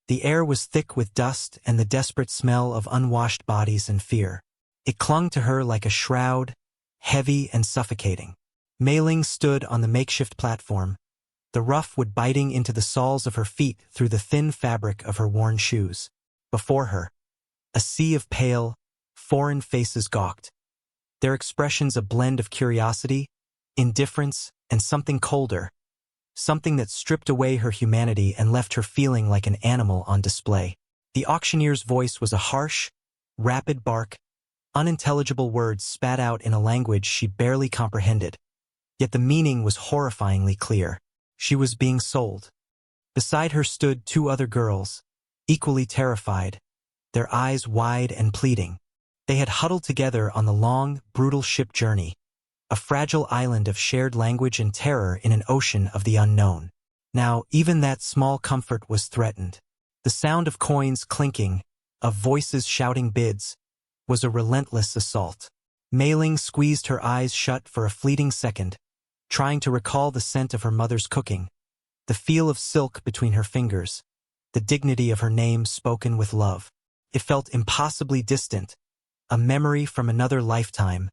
The air was thick with dust and the desperate smell of unwashed bodies and fear. It clung to her like a shroud, heavy and suffocating. Mei Ling stood on the makeshift platform, the rough wood biting into the soles of her feet through the thin fabric of her worn shoes. Before her, a sea of pale, foreign faces gawked, their expressions a blend of curiosity, indifference, and something colder, something that stripped away her humanity and left her feeling like an animal on display. The auctioneer's voice was a harsh, rapid bark, unintelligible words spat out in a language she barely comprehended. Yet the meaning was horrifyingly clear. She was being sold. Beside her stood two other girls, equally terrified, their eyes wide and pleading. They had huddled together on the long, brutal ship journey, a fragile island of shared language and terror in an ocean of the unknown. Now, even that small comfort was threatened. The sound of coins clinking, of voices shouting bids, was a relentless assault. Mei Ling squeezed her eyes shut for a fleeting second, trying to recall the scent of her mother's cooking, the feel of silk between her fingers, the dignity of her name spoken with love. It felt impossibly distant, a memory from another lifetime,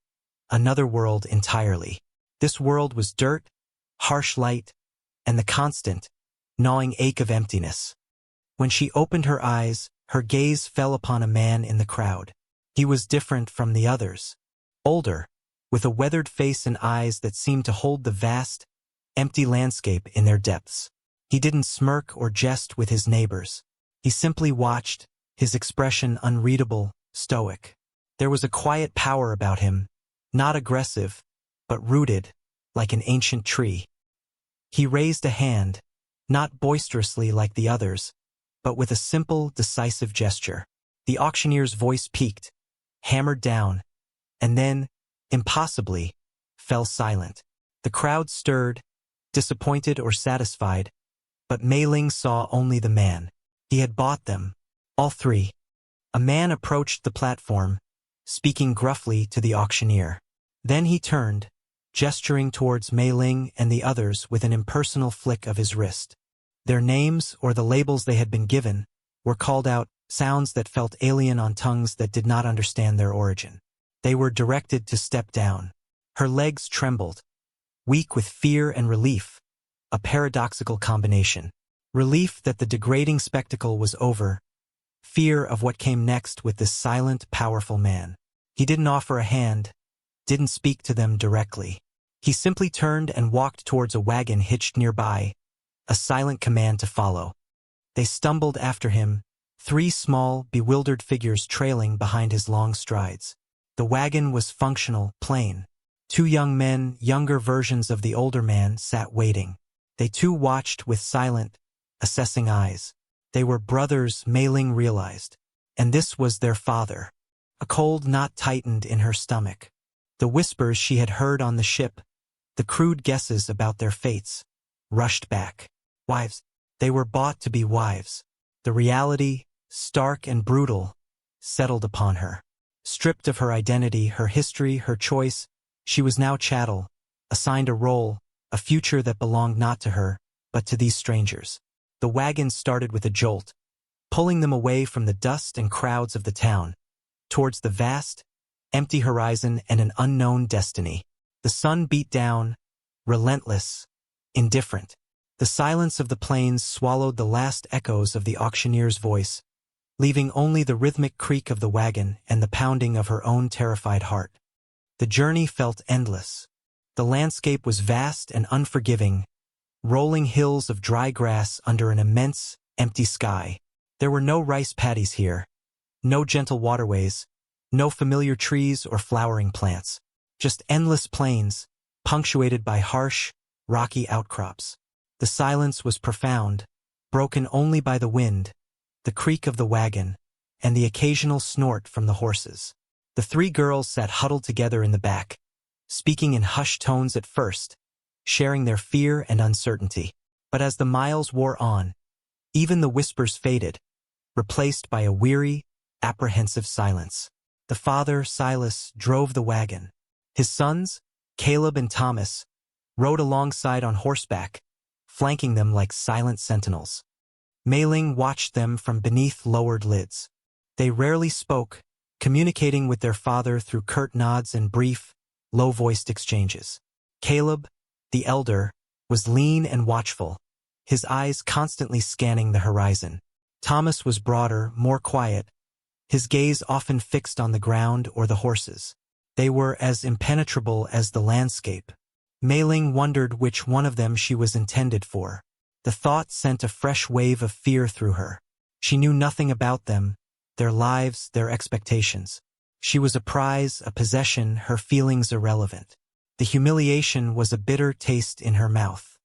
another world entirely. This world was dirt, harsh light, and the constant, gnawing ache of emptiness. When she opened her eyes, her gaze fell upon a man in the crowd. He was different from the others. Older, with a weathered face and eyes that seemed to hold the vast, empty landscape in their depths. He didn't smirk or jest with his neighbors. He simply watched, his expression unreadable, stoic. There was a quiet power about him, not aggressive, but rooted, like an ancient tree. He raised a hand, not boisterously like the others, but with a simple, decisive gesture. The auctioneer's voice peaked, hammered down, and then, impossibly, fell silent. The crowd stirred, disappointed or satisfied, but Mei Ling saw only the man. He had bought them, all three. A man approached the platform, speaking gruffly to the auctioneer. Then he turned, gesturing towards Mei Ling and the others with an impersonal flick of his wrist. Their names, or the labels they had been given, were called out, sounds that felt alien on tongues that did not understand their origin. They were directed to step down. Her legs trembled, weak with fear and relief, a paradoxical combination. Relief that the degrading spectacle was over, fear of what came next with this silent, powerful man. He didn't offer a hand, didn't speak to them directly. He simply turned and walked towards a wagon hitched nearby, a silent command to follow. They stumbled after him, three small, bewildered figures trailing behind his long strides. The wagon was functional, plain. Two young men, younger versions of the older man, sat waiting. They too watched with silent, assessing eyes. They were brothers, Mei Ling realized. And this was their father. A cold knot tightened in her stomach. The whispers she had heard on the ship, the crude guesses about their fates, rushed back. Wives. They were bought to be wives. The reality, stark and brutal, settled upon her. Stripped of her identity, her history, her choice, she was now chattel, assigned a role, a future that belonged not to her, but to these strangers. The wagon started with a jolt, pulling them away from the dust and crowds of the town, towards the vast, empty horizon and an unknown destiny. The sun beat down, relentless, indifferent. The silence of the plains swallowed the last echoes of the auctioneer's voice, leaving only the rhythmic creak of the wagon and the pounding of her own terrified heart. The journey felt endless. The landscape was vast and unforgiving, rolling hills of dry grass under an immense, empty sky. There were no rice paddies here, no gentle waterways, no familiar trees or flowering plants, just endless plains, punctuated by harsh, rocky outcrops. The silence was profound, broken only by the wind, the creak of the wagon, and the occasional snort from the horses. The three girls sat huddled together in the back, speaking in hushed tones at first, sharing their fear and uncertainty. But as the miles wore on, even the whispers faded, replaced by a weary, apprehensive silence. The father, Silas, drove the wagon. His sons, Caleb and Thomas, rode alongside on horseback, flanking them like silent sentinels. Mei Ling watched them from beneath lowered lids. They rarely spoke, communicating with their father through curt nods and brief, low-voiced exchanges. Caleb, the elder, was lean and watchful, his eyes constantly scanning the horizon. Thomas was broader, more quiet, his gaze often fixed on the ground or the horses. They were as impenetrable as the landscape. Mei Ling wondered which one of them she was intended for. The thought sent a fresh wave of fear through her. She knew nothing about them, their lives, their expectations. She was a prize, a possession, her feelings irrelevant. The humiliation was a bitter taste in her mouth.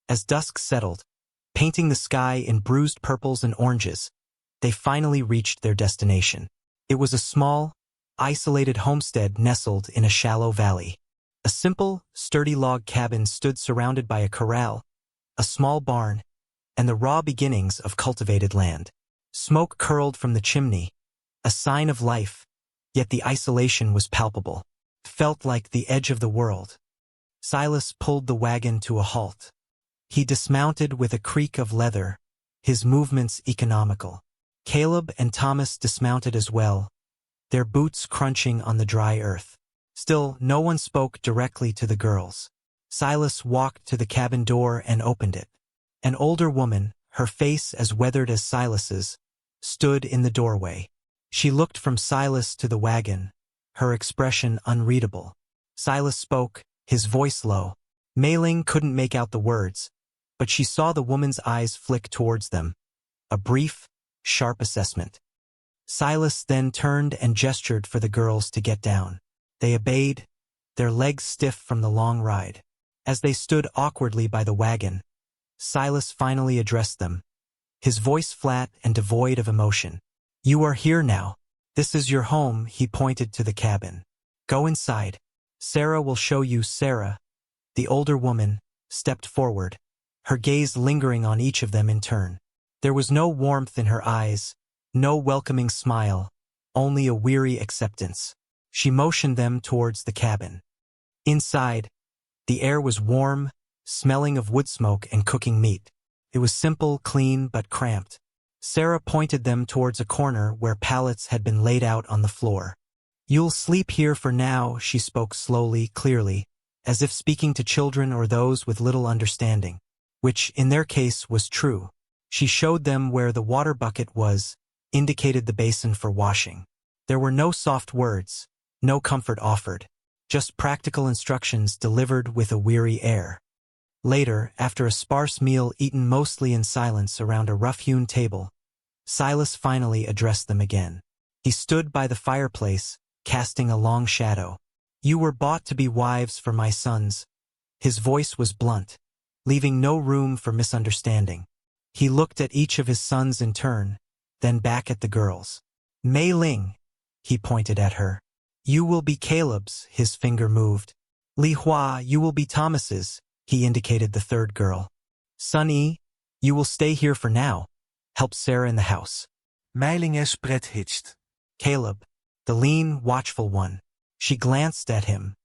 As dusk settled, painting the sky in bruised purples and oranges, they finally reached their destination. It was a small, isolated homestead nestled in a shallow valley. A simple, sturdy log cabin stood surrounded by a corral, a small barn, and the raw beginnings of cultivated land. Smoke curled from the chimney, a sign of life, yet the isolation was palpable. It felt like the edge of the world. Silas pulled the wagon to a halt. He dismounted with a creak of leather, his movements economical. Caleb and Thomas dismounted as well, their boots crunching on the dry earth. Still, no one spoke directly to the girls. Silas walked to the cabin door and opened it. An older woman, her face as weathered as Silas's, stood in the doorway. She looked from Silas to the wagon, her expression unreadable. Silas spoke, his voice low. Mei Ling couldn't make out the words, but she saw the woman's eyes flick towards them. A brief, sharp assessment. Silas then turned and gestured for the girls to get down. They obeyed, their legs stiff from the long ride. As they stood awkwardly by the wagon, Silas finally addressed them, his voice flat and devoid of emotion. "You are here now. This is your home," he pointed to the cabin. "Go inside. Sarah will show you." Sarah, the older woman, stepped forward, her gaze lingering on each of them in turn. There was no warmth in her eyes, no welcoming smile, only a weary acceptance. She motioned them towards the cabin. Inside, the air was warm, smelling of wood smoke and cooking meat. It was simple, clean, but cramped. Sarah pointed them towards a corner where pallets had been laid out on the floor. "You'll sleep here for now," she spoke slowly, clearly, as if speaking to children or those with little understanding, which, in their case, was true. She showed them where the water bucket was, indicated the basin for washing. There were no soft words, no comfort offered, just practical instructions delivered with a weary air. Later, after a sparse meal eaten mostly in silence around a rough-hewn table, Silas finally addressed them again. He stood by the fireplace, casting a long shadow. "You were bought to be wives for my sons." His voice was blunt, leaving no room for misunderstanding. He looked at each of his sons in turn, then back at the girls. "Mei Ling," he pointed at her. "You will be Caleb's," his finger moved. "Li Hua, you will be Thomas's," he indicated the third girl. "Sun Yi, you will stay here for now. Help Sarah in the house." Mei Ling is prethitched. Caleb, the lean, watchful one. She glanced at him.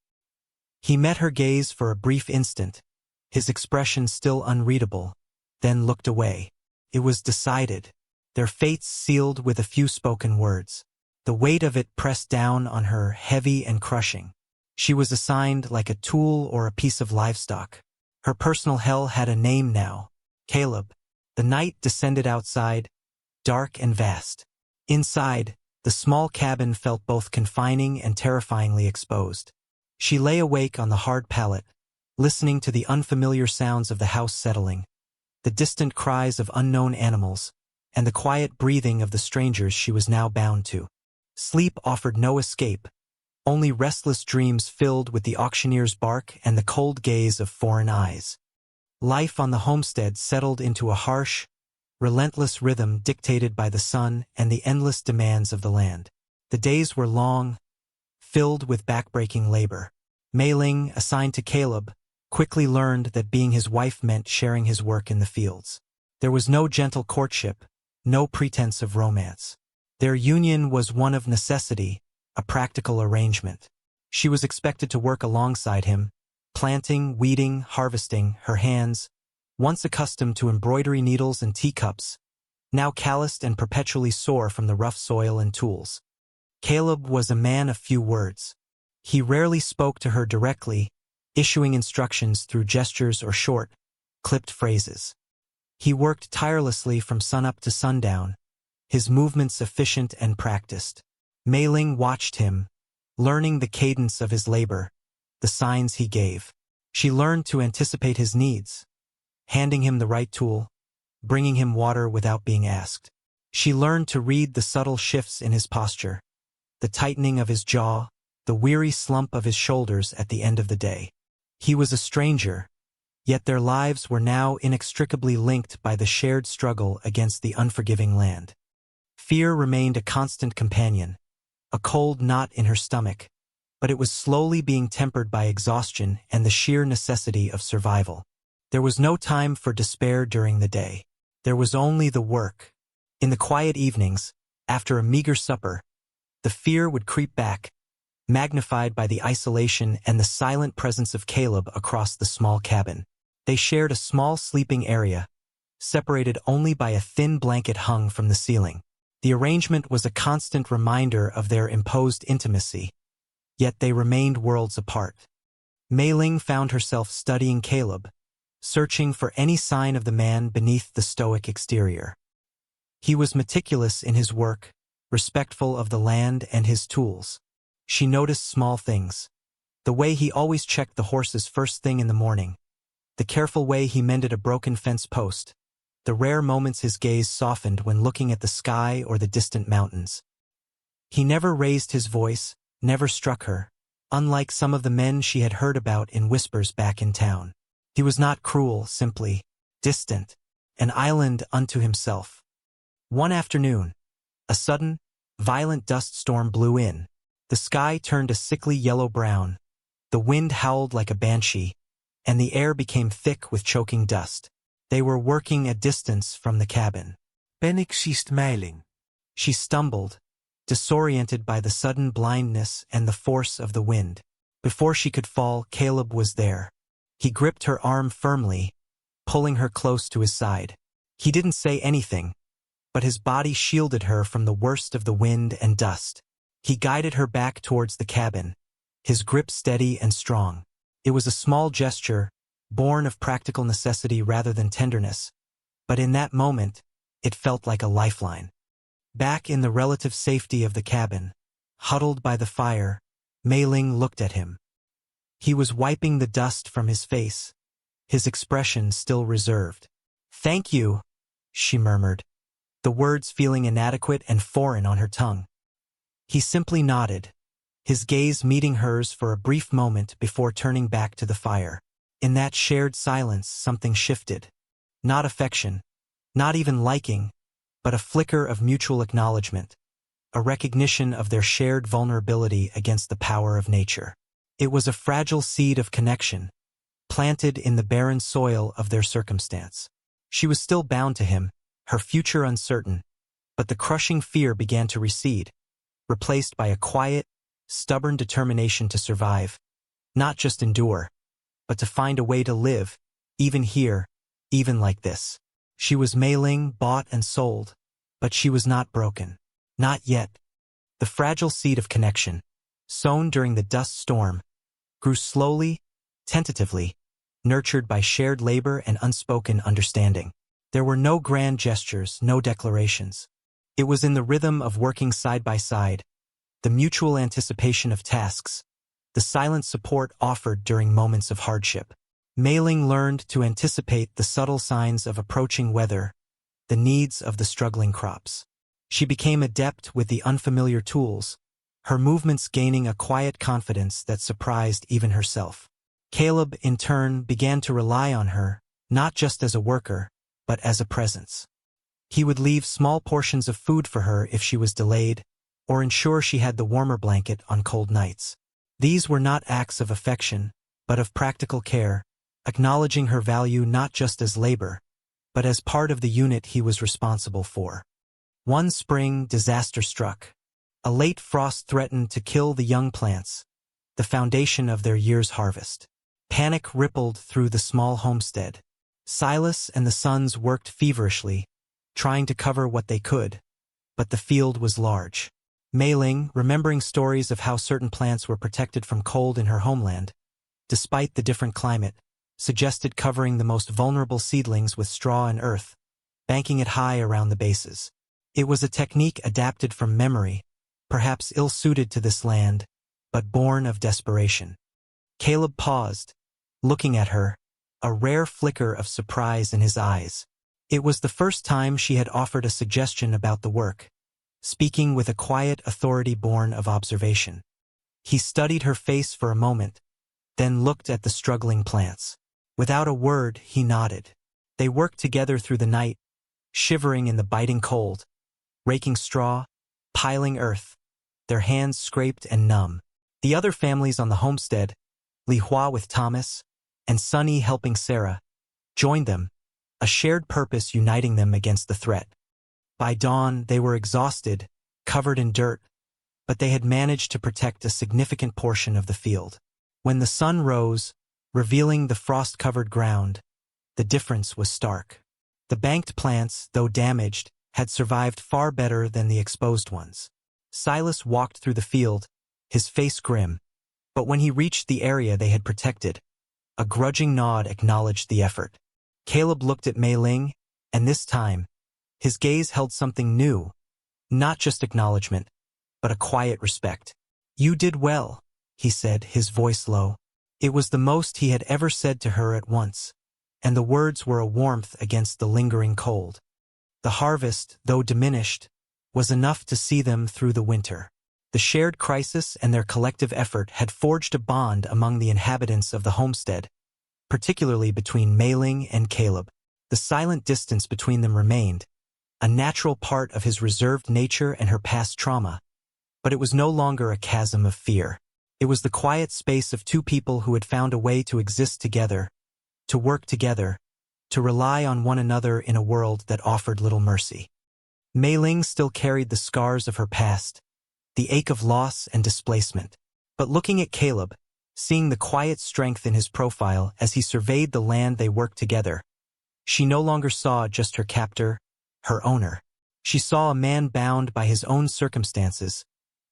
He met her gaze for a brief instant, his expression still unreadable, then looked away. It was decided, their fates sealed with a few spoken words. The weight of it pressed down on her, heavy and crushing. She was assigned like a tool or a piece of livestock. Her personal hell had a name now, Caleb. The night descended outside, dark and vast. Inside, the small cabin felt both confining and terrifyingly exposed. She lay awake on the hard pallet, listening to the unfamiliar sounds of the house settling, the distant cries of unknown animals, and the quiet breathing of the strangers she was now bound to. Sleep offered no escape, only restless dreams filled with the auctioneer's bark and the cold gaze of foreign eyes. Life on the homestead settled into a harsh, relentless rhythm dictated by the sun and the endless demands of the land. The days were long, filled with backbreaking labor. Mei Ling, assigned to Caleb, quickly learned that being his wife meant sharing his work in the fields. There was no gentle courtship, no pretense of romance. Their union was one of necessity, a practical arrangement. She was expected to work alongside him, planting, weeding, harvesting, her hands, once accustomed to embroidery needles and teacups, now calloused and perpetually sore from the rough soil and tools. Caleb was a man of few words. He rarely spoke to her directly, issuing instructions through gestures or short, clipped phrases. He worked tirelessly from sunup to sundown, his movements efficient and practiced. Mei Ling watched him, learning the cadence of his labor, the signs he gave. She learned to anticipate his needs, handing him the right tool, bringing him water without being asked. She learned to read the subtle shifts in his posture, the tightening of his jaw, the weary slump of his shoulders at the end of the day. He was a stranger, yet their lives were now inextricably linked by the shared struggle against the unforgiving land. Fear remained a constant companion, a cold knot in her stomach, but it was slowly being tempered by exhaustion and the sheer necessity of survival. There was no time for despair during the day. There was only the work. In the quiet evenings, after a meager supper, the fear would creep back, magnified by the isolation and the silent presence of Caleb across the small cabin. They shared a small sleeping area, separated only by a thin blanket hung from the ceiling. The arrangement was a constant reminder of their imposed intimacy, yet they remained worlds apart. Mei Ling found herself studying Caleb, searching for any sign of the man beneath the stoic exterior. He was meticulous in his work, respectful of the land and his tools. She noticed small things. The way he always checked the horses first thing in the morning, the careful way he mended a broken fence post, the rare moments his gaze softened when looking at the sky or the distant mountains. He never raised his voice, never struck her, unlike some of the men she had heard about in whispers back in town. He was not cruel, simply distant, an island unto himself. One afternoon, a sudden, violent dust storm blew in. The sky turned a sickly yellow-brown, the wind howled like a banshee, and the air became thick with choking dust. They were working a distance from the cabin. Panic seized Mei Ling. She stumbled, disoriented by the sudden blindness and the force of the wind. Before she could fall, Caleb was there. He gripped her arm firmly, pulling her close to his side. He didn't say anything, but his body shielded her from the worst of the wind and dust. He guided her back towards the cabin, his grip steady and strong. It was a small gesture, born of practical necessity rather than tenderness, but in that moment, it felt like a lifeline. Back in the relative safety of the cabin, huddled by the fire, Mei Ling looked at him. He was wiping the dust from his face, his expression still reserved. "Thank you," she murmured, the words feeling inadequate and foreign on her tongue. He simply nodded, his gaze meeting hers for a brief moment before turning back to the fire. In that shared silence, something shifted. Not affection, not even liking, but a flicker of mutual acknowledgement, a recognition of their shared vulnerability against the power of nature. It was a fragile seed of connection, planted in the barren soil of their circumstance. She was still bound to him, her future uncertain, but the crushing fear began to recede, replaced by a quiet, stubborn determination to survive, not just endure, but to find a way to live, even here, even like this. She was Mei Ling, bought and sold, but she was not broken. Not yet. The fragile seed of connection, sown during the dust storm, grew slowly, tentatively, nurtured by shared labor and unspoken understanding. There were no grand gestures, no declarations. It was in the rhythm of working side by side, the mutual anticipation of tasks, the silent support offered during moments of hardship. Mei Ling learned to anticipate the subtle signs of approaching weather, the needs of the struggling crops. She became adept with the unfamiliar tools, her movements gaining a quiet confidence that surprised even herself. Caleb, in turn, began to rely on her, not just as a worker, but as a presence. He would leave small portions of food for her if she was delayed, or ensure she had the warmer blanket on cold nights. These were not acts of affection, but of practical care, acknowledging her value not just as labor, but as part of the unit he was responsible for. One spring, disaster struck. A late frost threatened to kill the young plants, the foundation of their year's harvest. Panic rippled through the small homestead. Silas and the sons worked feverishly, trying to cover what they could, but the field was large. Mei Ling, remembering stories of how certain plants were protected from cold in her homeland, despite the different climate, suggested covering the most vulnerable seedlings with straw and earth, banking it high around the bases. It was a technique adapted from memory, perhaps ill-suited to this land, but born of desperation. Caleb paused, looking at her, a rare flicker of surprise in his eyes. It was the first time she had offered a suggestion about the work, speaking with a quiet authority born of observation. He studied her face for a moment, then looked at the struggling plants. Without a word, he nodded. They worked together through the night, shivering in the biting cold, raking straw, piling earth, their hands scraped and numb. The other families on the homestead, Li Hua with Thomas, and Sunny helping Sarah, joined them, a shared purpose uniting them against the threat. By dawn, they were exhausted, covered in dirt, but they had managed to protect a significant portion of the field. When the sun rose, revealing the frost-covered ground, the difference was stark. The banked plants, though damaged, had survived far better than the exposed ones. Silas walked through the field, his face grim, but when he reached the area they had protected, a grudging nod acknowledged the effort. Caleb looked at Mei Ling, and this time, his gaze held something new, not just acknowledgement, but a quiet respect. "You did well," he said, his voice low. It was the most he had ever said to her at once, and the words were a warmth against the lingering cold. The harvest, though diminished, was enough to see them through the winter. The shared crisis and their collective effort had forged a bond among the inhabitants of the homestead, particularly between Mei Ling and Caleb. The silent distance between them remained, a natural part of his reserved nature and her past trauma, but it was no longer a chasm of fear. It was the quiet space of two people who had found a way to exist together, to work together, to rely on one another in a world that offered little mercy. Mei Ling still carried the scars of her past, the ache of loss and displacement. But looking at Caleb, seeing the quiet strength in his profile as he surveyed the land they worked together, she no longer saw just her captor, her owner. She saw a man bound by his own circumstances,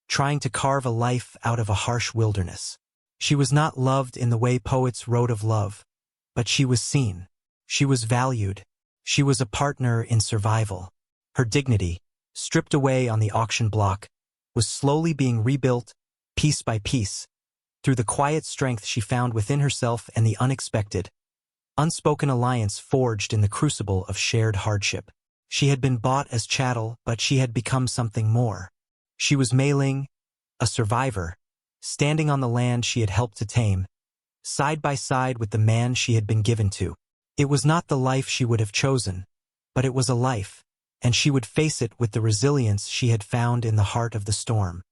trying to carve a life out of a harsh wilderness. She was not loved in the way poets wrote of love, but she was seen. She was valued. She was a partner in survival. Her dignity, stripped away on the auction block, was slowly being rebuilt, piece by piece, through the quiet strength she found within herself and the unexpected, unspoken alliance forged in the crucible of shared hardship. She had been bought as chattel, but she had become something more. She was Mei Ling, a survivor, standing on the land she had helped to tame, side by side with the man she had been given to. It was not the life she would have chosen, but it was a life, and she would face it with the resilience she had found in the heart of the storm.